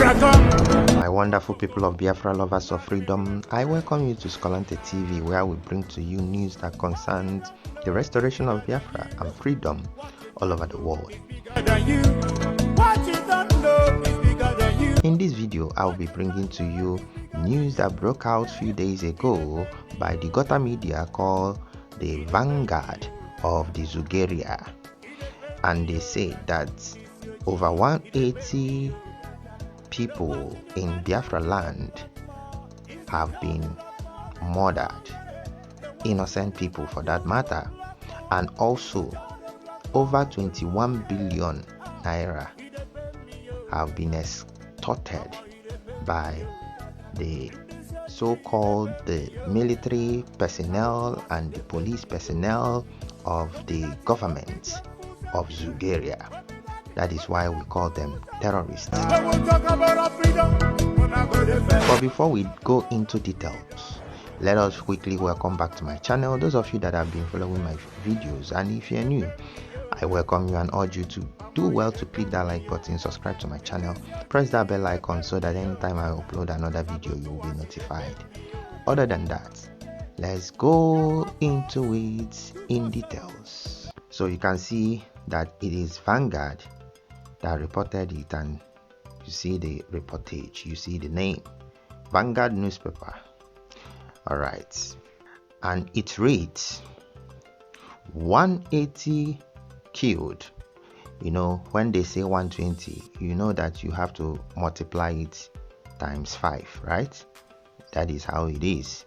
My wonderful people of Biafra, lovers of freedom, I welcome you to Skolante TV, where we bring to you news that concerns the restoration of Biafra and freedom all over the world. In this video, I will be bringing to you news that broke out a few days ago by the gutter media called the Vanguard of the Zugeria, and they say that over 180 people in Biafra land have been murdered, innocent people for that matter, and also over 21 billion naira have been extorted by the so-called the military personnel and the police personnel of the government of Zugeria. That is why we call them terrorists. But before we go into details, let us quickly welcome back to my channel those of you that have been following my videos, and if you're new, I welcome you and urge you to do well to click that like button, subscribe to my channel, press that bell icon so that anytime I upload another video you will be notified. Other than that, let's go into it in details. So you can see that it is Vanguard that reported it, and you see the reportage, you see the name, Vanguard newspaper. All right, and it reads 180 killed. You know, when they say 120, you know that you have to multiply it times 5, right? That is how it is.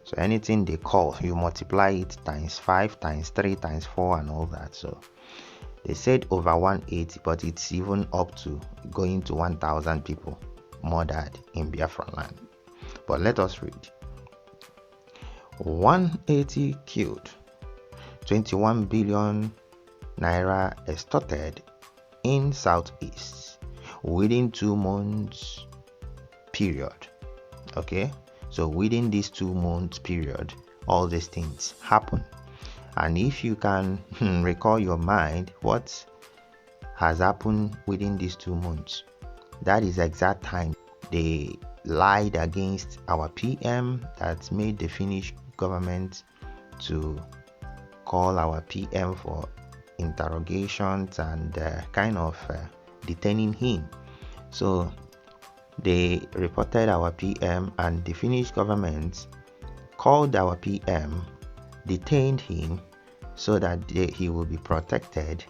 So anything they call, you multiply it times 5, times 3, times 4, and all that. So they said over 180, but it's even up to going to 1,000 people murdered in Biafra land. But let us read. 180 killed, 21 billion naira extorted in Southeast within 2 months period. Okay, so within this 2 months period, all these things happen. And if you can recall your mind what has happened within these 2 months, that is exact time they lied against our PM that made the Finnish government to call our PM for interrogations and kind of detaining him. So they reported our PM, and the Finnish government called our PM, detained him so that he will be protected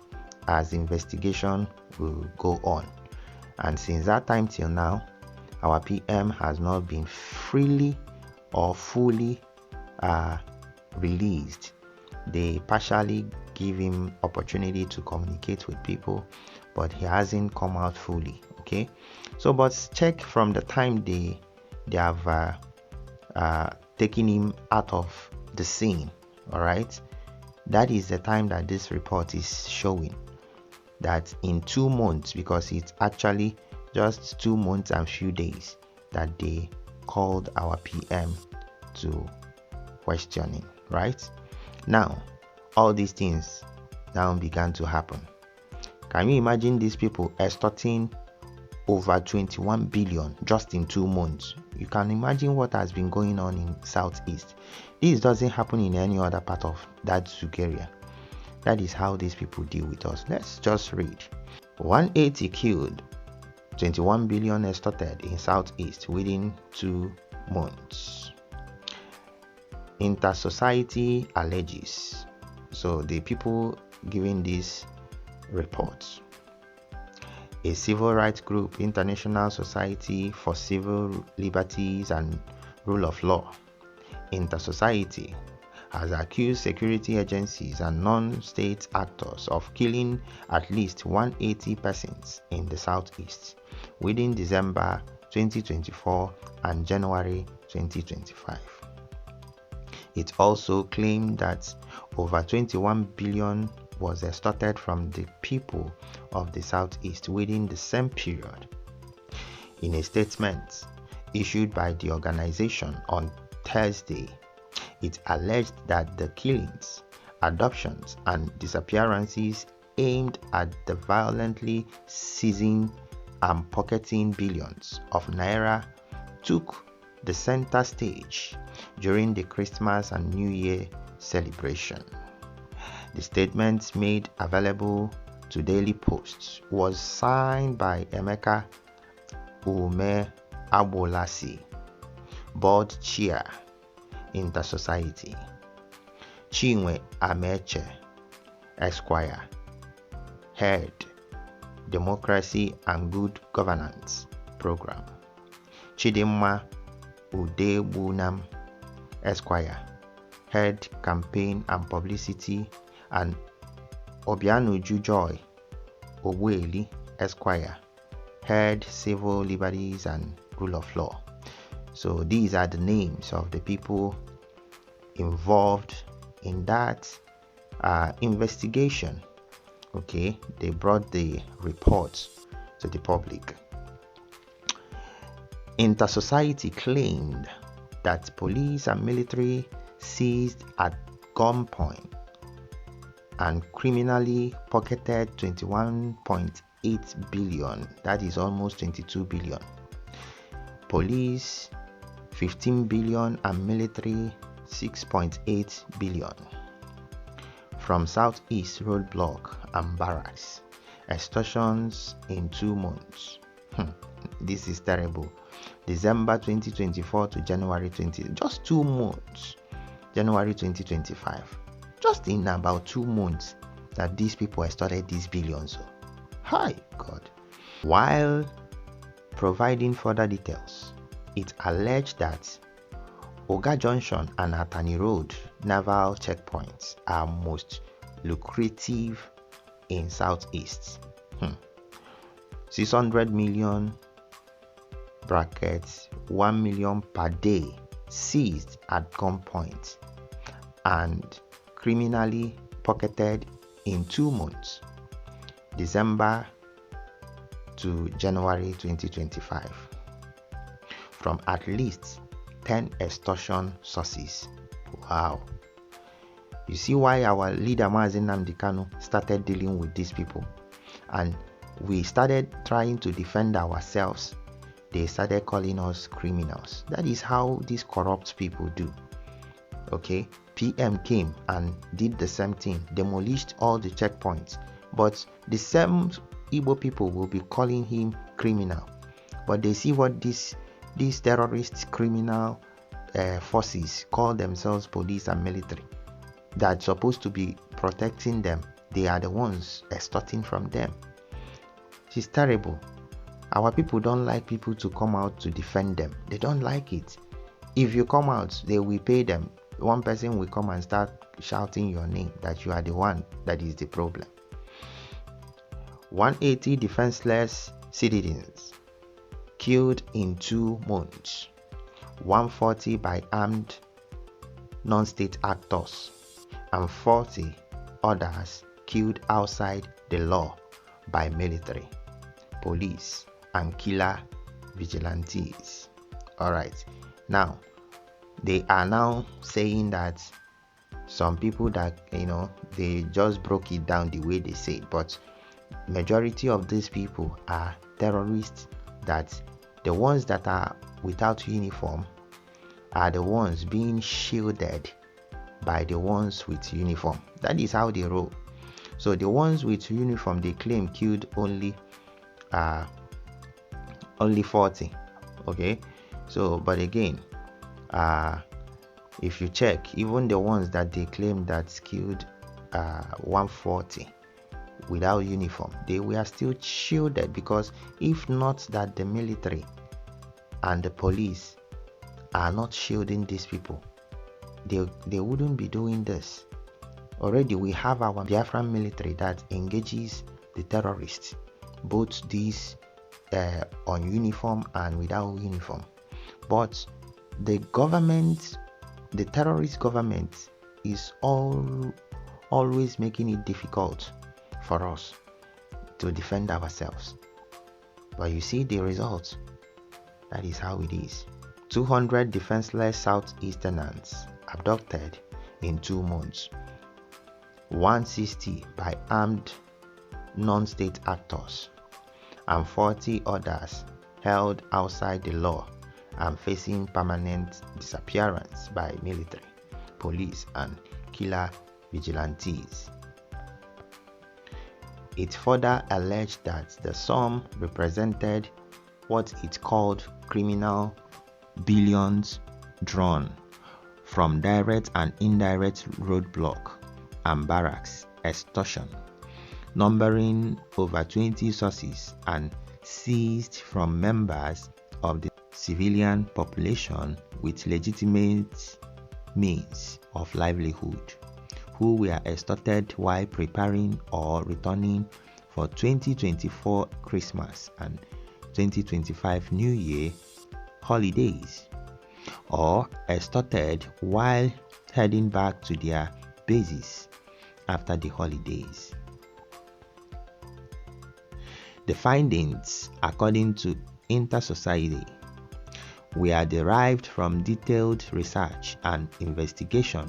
as investigation will go on. And since that time till now, our PM has not been freely or fully released. They partially give him opportunity to communicate with people, but he hasn't come out fully. Okay, so but check from the time they have taken him out of the scene. All right, that is the time that this report is showing that in 2 months, because it's actually just 2 months and few days that they called our PM to questioning. Right now, all these things now began to happen. Can you imagine these people extorting over 21 billion just in 2 months? You can imagine what has been going on in Southeast. This doesn't happen in any other part of that Zugeria. That is how these people deal with us. Let's just read. 180 killed, 21 billion extorted in Southeast within 2 months. Inter-society alleges. So the people giving these reports, a civil rights group, International Society for Civil Liberties and Rule of Law, Inter-Society, has accused security agencies and non-state actors of killing at least 180 persons in the Southeast within December 2024 and January 2025. It also claimed that over 21 billion was extorted from the people of the Southeast within the same period. In a statement issued by the organization on Thursday, it alleged that the killings, adoptions, and disappearances aimed at the violently seizing and pocketing billions of naira took the center stage during the Christmas and New Year celebration. The statement made available to Daily Post was signed by Emeka Ume Abolasi, Board Chair, Inter-Society, Chinwe Ameche, Esquire, Head, Democracy and Good Governance Program, Chidimma Udegbunam, Esquire, Head, Campaign and Publicity, and Obianuju Joy Ogbueli, Esquire, Head, Civil Liberties and Rule of Law. So these are the names of the people involved in that investigation. Okay, they brought the report to the public. Inter-Society claimed that police and military seized at gunpoint and criminally pocketed 21.8 billion, that is almost 22 billion. Police 15 billion and military 6.8 billion from Southeast roadblock and barracks. Extortions in 2 months. This is terrible. December 2024 to January 20, just 2 months. January 2025. Just in about 2 months that these people extorted these billions. Hi God. While providing further details, it alleged that Oga Junction and Atani Road naval checkpoints are most lucrative in Southeast. 600 million brackets 1 million per day seized at gunpoint and criminally pocketed in 2 months, December to January 2025, from at least 10 extortion sources. Wow. You see why our leader Mazi Nnamdi Kanu started dealing with these people, and we started trying to defend ourselves. They started calling us criminals. That is how these corrupt people do. Okay, PM came and did the same thing, demolished all the checkpoints, but the same Igbo people will be calling him criminal. But they see what these terrorist criminal forces call themselves, police and military, that's supposed to be protecting them. They are the ones extorting from them. It's terrible. Our people don't like people to come out to defend them. They don't like it. If you come out, they will pay them. One person will come and start shouting your name, that you are the one that is the problem. 180 defenseless citizens killed in 2 months. 140 by armed non-state actors and 40 others killed outside the law by military, police and killer vigilantes. Alright, now they are now saying that some people that they just broke it down the way they say it, but majority of these people are terrorists. That the ones that are without uniform are the ones being shielded by the ones with uniform. That is how they roll. So the ones with uniform, they claim killed only 40. Okay, so but again, if you check, even the ones that they claim that killed 140 without uniform, they were still shielded, because if not that the military and the police are not shielding these people, they wouldn't be doing this. Already we have our Biafra military that engages the terrorists, both these on uniform and without uniform. But the government, the terrorist government, is always making it difficult for us to defend ourselves. But you see the results. That is how it is. 200 defenseless Southeasterners abducted in 2 months. 160 by armed non-state actors and 40 others held outside the law and facing permanent disappearance by military, police, and killer vigilantes. It further alleged that the sum represented what it called criminal billions drawn from direct and indirect roadblock and barracks extortion, numbering over 20 sources and seized from members of the civilian population with legitimate means of livelihood, who were extorted while preparing or returning for 2024 Christmas and 2025 New Year holidays, or extorted while heading back to their bases after the holidays. The findings, according to Inter-Society, were derived from detailed research and investigation,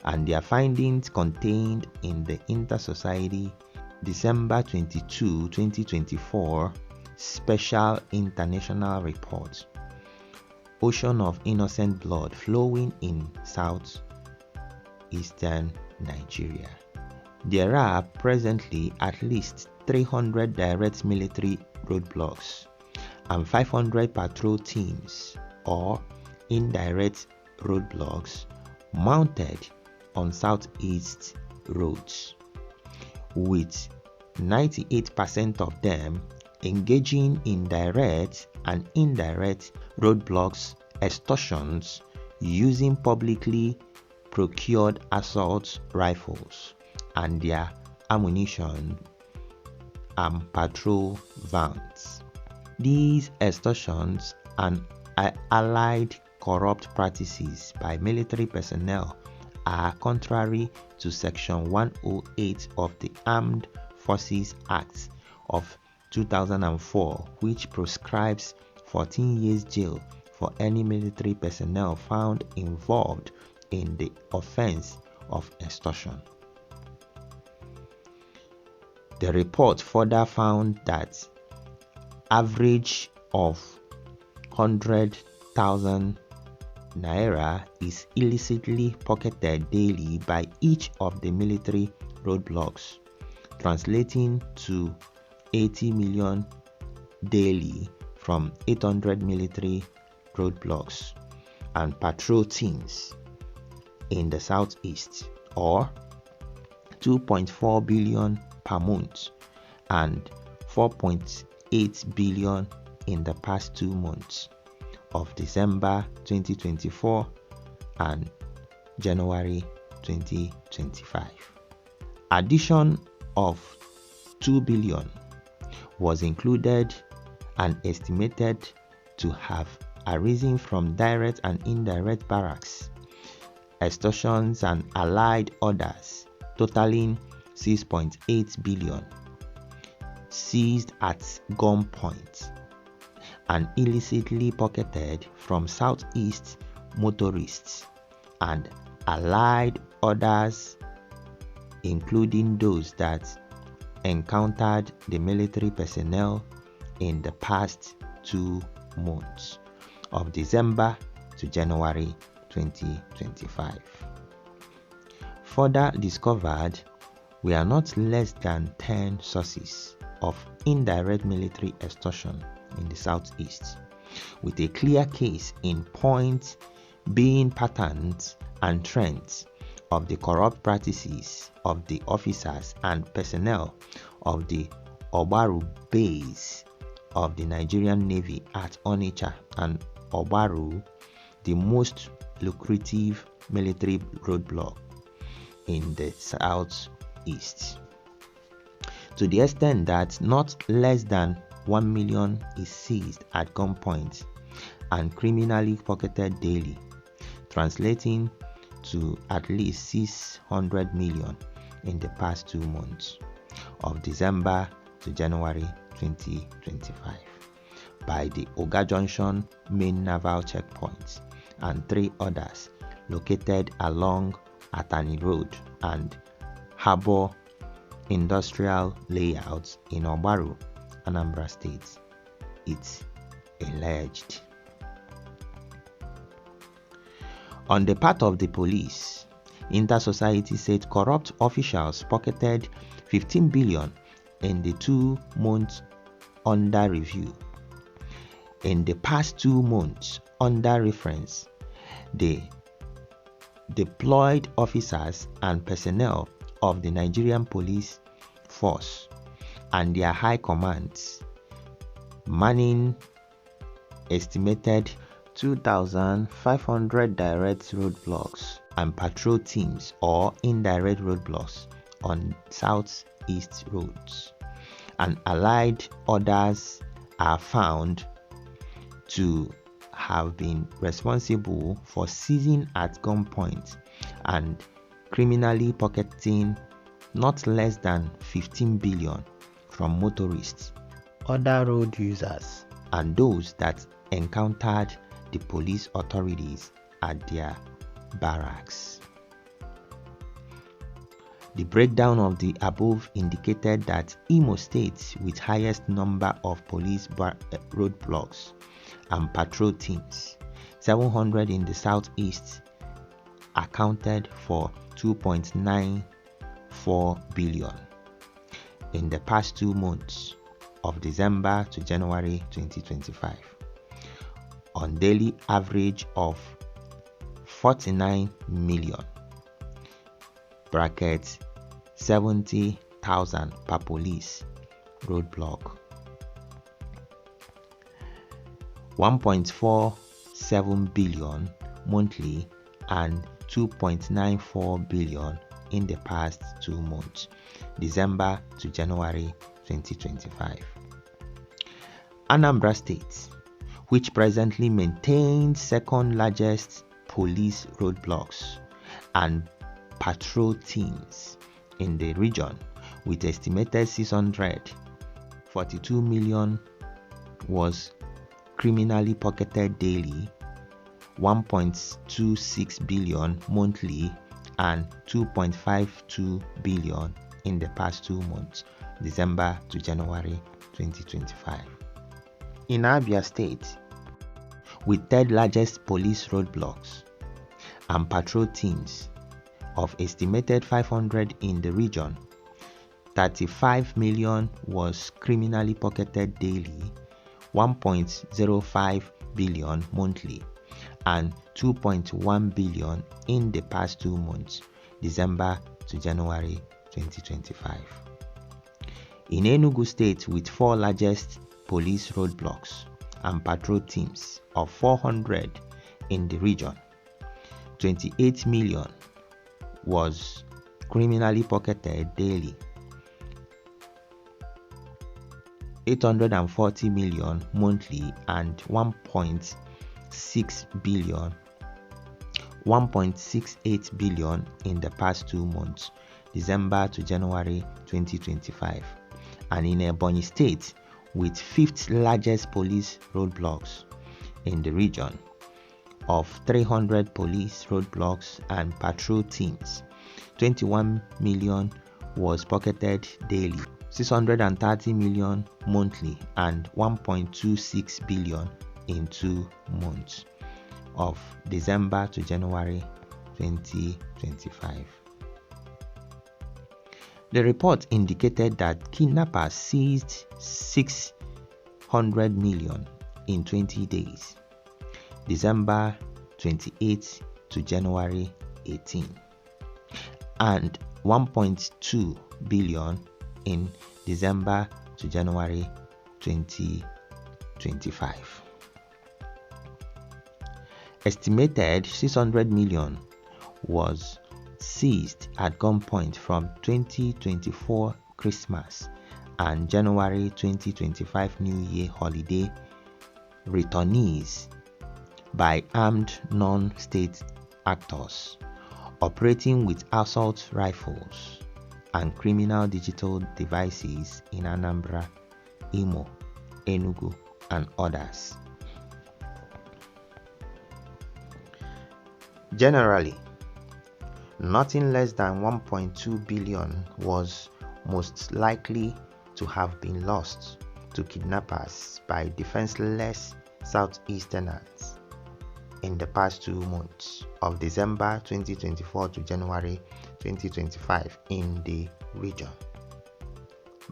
and their findings contained in the Inter-Society December 22, 2024 Special International Report, Ocean of Innocent Blood Flowing in Southeastern Nigeria. There are presently at least 300 direct military roadblocks and 500 patrol teams or indirect roadblocks mounted on southeast roads, with 98% of them engaging in direct and indirect roadblocks extortions using publicly procured assault rifles and their ammunition and patrol vans. These extortions and allied corrupt practices by military personnel are contrary to Section 108 of the Armed Forces Act of 2004, which prescribes 14 years jail for any military personnel found involved in the offense of extortion. The report further found that average of 100,000 naira is illicitly pocketed daily by each of the military roadblocks, translating to 80 million daily from 800 military roadblocks and patrol teams in the southeast, or 2.4 billion per month and 4.8 billion in the past 2 months of December 2024 and January 2025. Addition of 2 billion was included and estimated to have arisen from direct and indirect barracks, extortions and allied orders, totaling 6.8 billion, seized at gunpoint and illicitly pocketed from southeast motorists and allied orders, including those that encountered the military personnel in the past 2 months of December to January 2025. Further discovered were not less than 10 sources of indirect military extortion in the southeast, with a clear case in point being patterns and trends of the corrupt practices of the officers and personnel of the Obaru base of the Nigerian Navy at Onitsha and Obaru, the most lucrative military roadblock in the southeast, to the extent that not less than 1 million is seized at gunpoint and criminally pocketed daily, translating to at least 600 million in the past 2 months of December to January 2025 by the Oga Junction main naval checkpoint and 3 others located along Atani Road and Harbour industrial layouts in Obaru Anambra State, it's alleged. On the part of the police, Inter-Society said corrupt officials pocketed 15 billion in the 2 months under review. In the past 2 months under reference, the deployed officers and personnel of the Nigerian police force and their high commands, manning estimated 2,500 direct roadblocks and patrol teams or indirect roadblocks on southeast roads, and allied orders are found to have been responsible for seizing at gunpoint and criminally pocketing not less than 15 billion from motorists, other road users, and those that encountered the police authorities at their barracks. The breakdown of the above indicated that Imo State, with highest number of police roadblocks and patrol teams, 700 in the southeast, accounted for 2.94 billion in the past 2 months of December to January 2025, on daily average of 49 million brackets 70,000 per police roadblock, 1.47 billion monthly and 2.94 billion in the past 2 months, December to January 2025. Anambra State, which presently maintains second largest police roadblocks and patrol teams in the region, with estimated 642 million, was criminally pocketed daily, 1.26 billion monthly and 2.52 billion in the past 2 months, December to January 2025. In Abia State, with third largest police roadblocks and patrol teams of estimated 500 in the region, 35 million was criminally pocketed daily, 1.05 billion monthly and 2.1 billion in the past 2 months, December to January 2025. In Enugu State, with 4 largest police roadblocks and patrol teams of 400 in the region, 28 million was criminally pocketed daily, 840 million monthly and 1.68 billion in the past 2 months, December to January 2025. And in Ebonyi State, with 5th largest police roadblocks in the region, of 300 police roadblocks and patrol teams, 21 million was pocketed daily, 630 million monthly and 1.26 billion in 2 months of December to January 2025. The report indicated that kidnappers seized 600 million in 20 days, December 28 to January 18, and 1.2 billion in December to January 2025. Estimated 600 million was seized at gunpoint from 2024 Christmas and January 2025 New Year holiday returnees by armed non-state actors operating with assault rifles and criminal digital devices in Anambra, Imo, Enugu, and others. Generally, nothing less than 1.2 billion was most likely to have been lost to kidnappers by defenseless Southeasterners in the past 2 months of December 2024 to January 2025 in the region.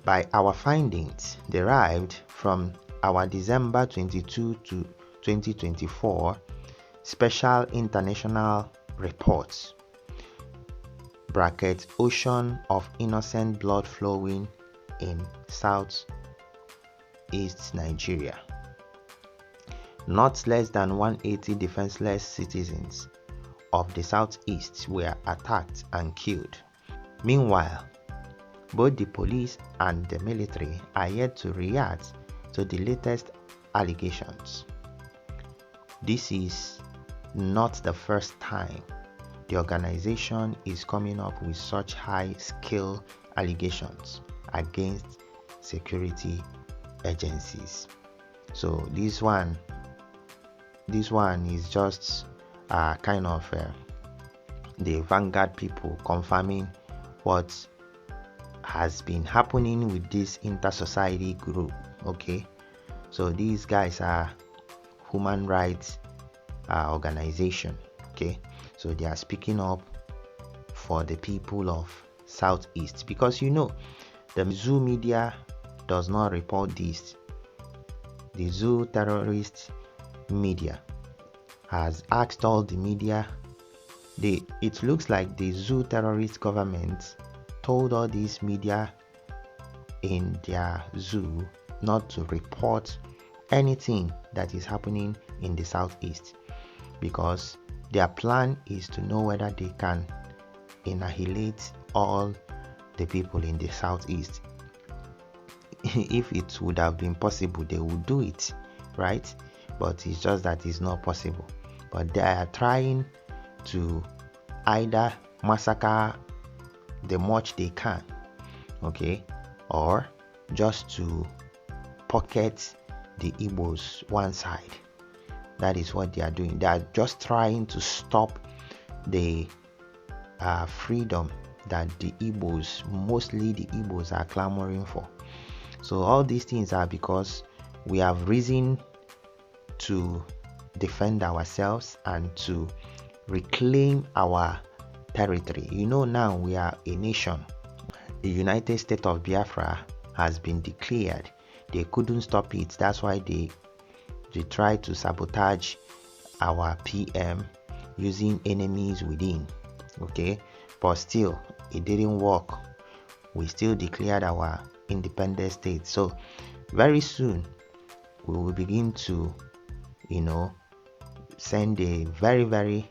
By our findings derived from our December 22 to 2024 Special International Reports (Ocean of Innocent Blood Flowing in Southeast Nigeria), not less than 180 defenseless citizens of the Southeast were attacked and killed. Meanwhile, both the police and the military are yet to react to the latest allegations. This is not the first time the organization is coming up with such high-scale allegations against security agencies. So this one is just kind of the Vanguard people confirming what has been happening with this inter-society group. Okay, so these guys are human rights organization. Okay, so they are speaking up for the people of Southeast, because the zoo media does not report this. The zoo terrorist media has asked all the media. It looks like the zoo terrorist government told all these media in their zoo not to report anything that is happening in the Southeast, because their plan is to know whether they can annihilate all the people in the Southeast. If it would have been possible, they would do it, right? But it's just that it's not possible. But they are trying to either massacre the much they can, okay, or just to pocket the Igbos one side. That is what they are doing. They are just trying to stop the freedom that the Igbos, mostly the Igbos, are clamoring for. So all these things are because we have reason to defend ourselves and to reclaim our territory. Now we are a nation. The United States of Biafra has been declared. They couldn't stop it. That's why they tried to sabotage our PM using enemies within. Okay, but still it didn't work. We still declared our independent state. So very soon we will begin to send a very, very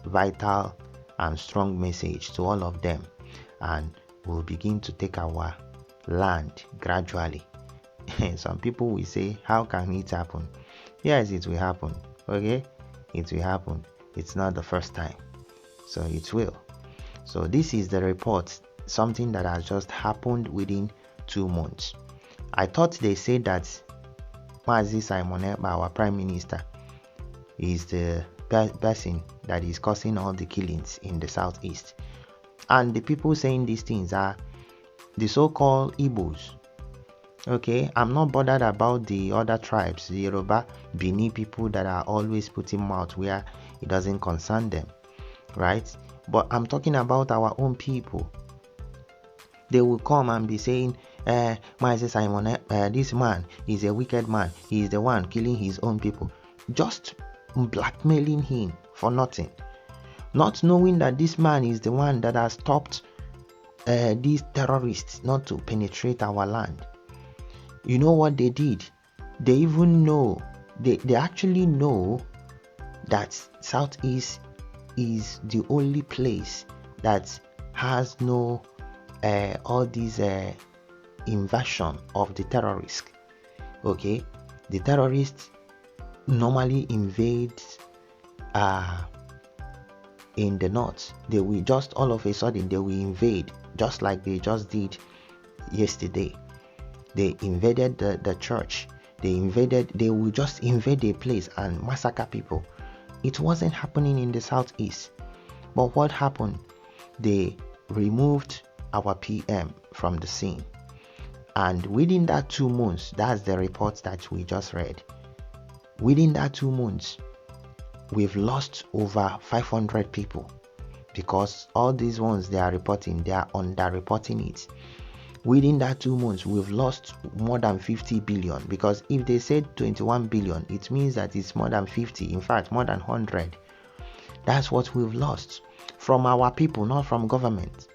vital and strong message to all of them, and we'll begin to take our land gradually. Some people will say, how can it happen? Yes, it will happen. Okay, it will happen. It's not the first time, so it will. So this is the report, something that has just happened within 2 months. I thought they said that Mazi Simon Ekpa, our prime minister, is the person that is causing all the killings in the Southeast. And the people saying these things are the so-called Igbos. Okay, I'm not bothered about the other tribes, the Yoruba, Bini people that are always putting mouth where it doesn't concern them, right? But I'm talking about our own people. They will come and be saying, Simon, this man is a wicked man. He is the one killing his own people. Just blackmailing him for nothing. Not knowing that this man is the one that has stopped these terrorists not to penetrate our land. You know what they did? They even know, they actually know that Southeast is the only place that has no all these invasion of the terrorists. Okay, the terrorists normally invade in the north. They will just all of a sudden they will invade, just like they just did yesterday. They invaded the church. They will just invade a place and massacre people. It wasn't happening in the Southeast. But what happened? They removed our PM from the scene. And within that 2 months, that's the report that we just read. Within that 2 months, we've lost over 500 people, because all these ones they are reporting, they are underreporting it. Within that 2 months, we've lost more than 50 billion, because if they said 21 billion, it means that it's more than 50, in fact, more than 100. That's what we've lost from our people, not from government.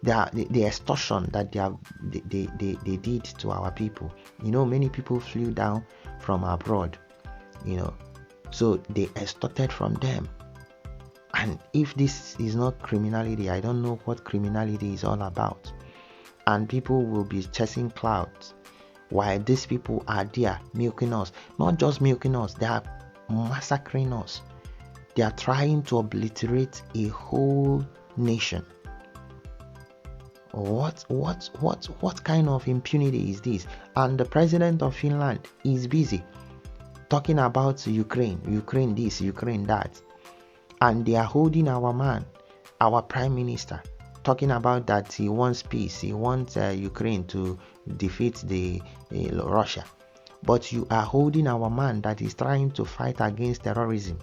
The extortion that they did to our people. Many people flew down from abroad, so they extorted from them. And if this is not criminality, I don't know what criminality is all about. And people will be chasing clouds while these people are there milking us. Not just milking us, they are massacring us. They are trying to obliterate a whole nation. What kind of impunity is this? And the president of Finland is busy talking about Ukraine this, Ukraine that. And they are holding our man, our prime minister, talking about that he wants peace, he wants Ukraine to defeat the Russia. But you are holding our man that is trying to fight against terrorism.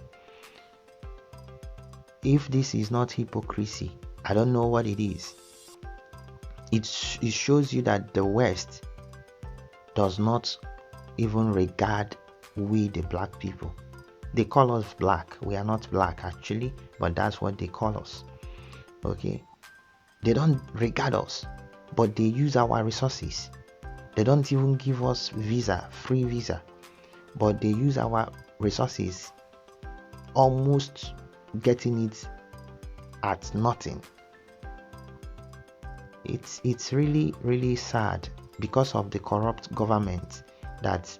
If this is not hypocrisy, I don't know what it is. It shows you that the West does not even regard we the black people. They call us black. We are not black actually, but that's what they call us. Okay? They don't regard us, but they use our resources. They don't even give us free visa, but they use our resources, almost getting it at nothing. It's really, really sad because of the corrupt government that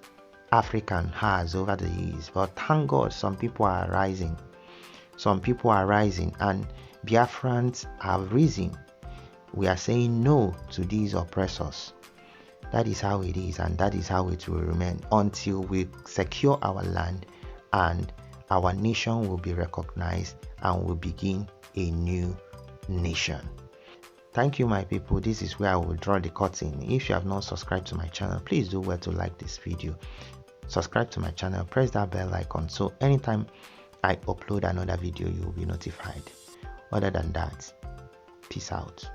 African has over the years. But thank God some people are rising. Some people are rising, and Biafrans have risen. We are saying no to these oppressors. That is how it is, and that is how it will remain until we secure our land and our nation will be recognized and will begin a new nation. Thank you, my people. This is where I will draw the curtain. If you have not subscribed to my channel, please do well to like this video. Subscribe to my channel, press that bell icon, so anytime I upload another video, you will be notified. Other than that, peace out.